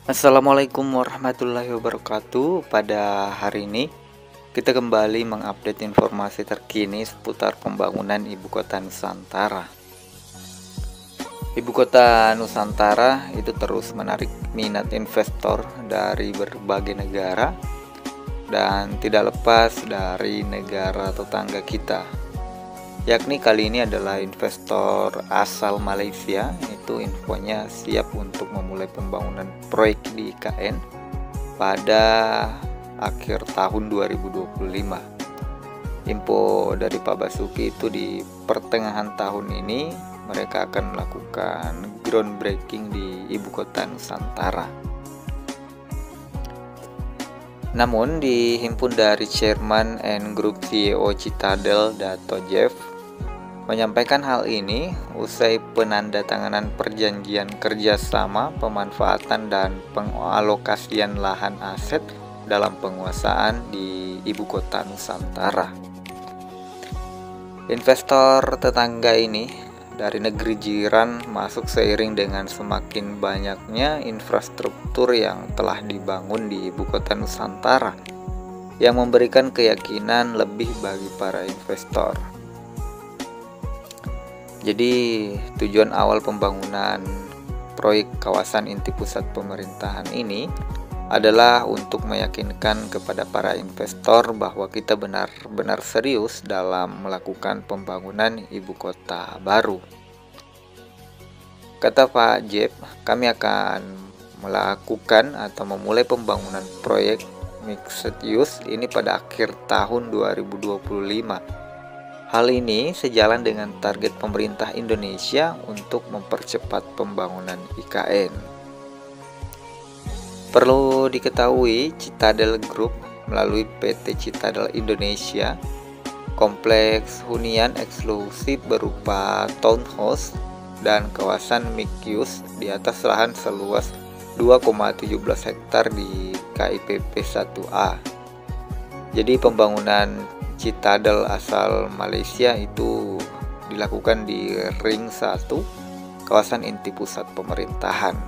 Assalamualaikum warahmatullahi wabarakatuh. Pada hari ini kita kembali mengupdate informasi terkini seputar pembangunan Ibu Kota Nusantara. Ibu Kota Nusantara itu terus menarik minat investor dari berbagai negara dan tidak lepas dari negara tetangga kita. Yakni kali ini adalah investor asal Malaysia, itu infonya siap untuk memulai pembangunan proyek di IKN pada akhir tahun 2025. Info dari Pak Basuki itu di pertengahan tahun ini mereka akan melakukan groundbreaking di Ibu Kota Nusantara. Namun dihimpun dari Chairman and Group CEO Citadel, Dato Jeff, menyampaikan hal ini usai penandatanganan perjanjian kerjasama pemanfaatan dan pengalokasian lahan aset dalam penguasaan di Ibu Kota Nusantara. Investor tetangga ini dari negeri jiran masuk seiring dengan semakin banyaknya infrastruktur yang telah dibangun di Ibu Kota Nusantara yang memberikan keyakinan lebih bagi para investor. Jadi tujuan awal pembangunan proyek kawasan inti pusat pemerintahan ini adalah untuk meyakinkan kepada para investor bahwa kita benar-benar serius dalam melakukan pembangunan ibu kota baru. Kata Pak Jeb, kami akan melakukan atau memulai pembangunan proyek mixed use ini pada akhir tahun 2025. Hal ini sejalan dengan target pemerintah Indonesia untuk mempercepat pembangunan IKN. Perlu diketahui, Citadel Group melalui PT Citadel Indonesia, kompleks hunian eksklusif berupa townhouse dan kawasan mixed use di atas lahan seluas 2,17 hektar di KIPP 1A. Jadi pembangunan Citadel asal Malaysia itu dilakukan di Ring 1, kawasan inti pusat pemerintahan.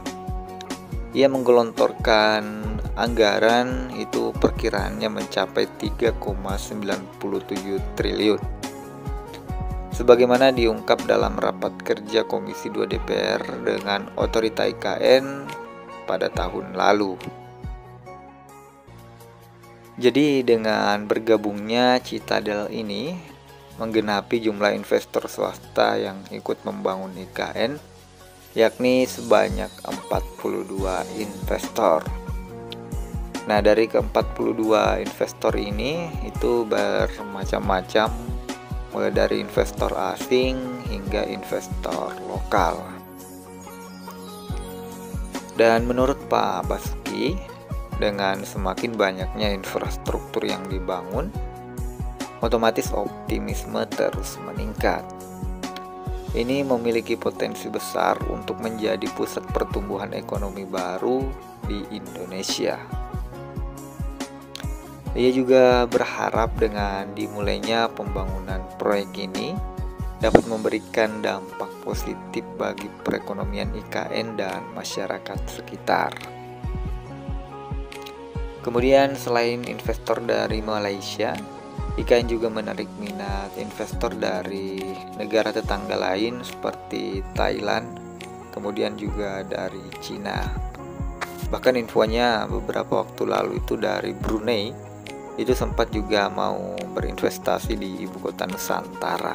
Ia menggelontorkan anggaran itu perkiraannya mencapai 3,97 triliun. Sebagaimana diungkap dalam rapat kerja Komisi 2 DPR dengan Otorita IKN pada tahun lalu. Jadi dengan bergabungnya Citadel ini menggenapi jumlah investor swasta yang ikut membangun IKN, yakni sebanyak 42 investor. Nah, dari ke-42 investor ini itu bermacam-macam, mulai dari investor asing hingga investor lokal. Dan menurut Pak Basuki, dengan semakin banyaknya infrastruktur yang dibangun, otomatis optimisme terus meningkat. Ini memiliki potensi besar untuk menjadi pusat pertumbuhan ekonomi baru di Indonesia. Ia juga berharap dengan dimulainya pembangunan proyek ini dapat memberikan dampak positif bagi perekonomian IKN dan masyarakat sekitar. Kemudian selain investor dari Malaysia, IKN juga menarik minat investor dari negara tetangga lain seperti Thailand, kemudian juga dari Cina. Bahkan infonya beberapa waktu lalu itu dari Brunei, itu sempat juga mau berinvestasi di Ibu Kota Nusantara.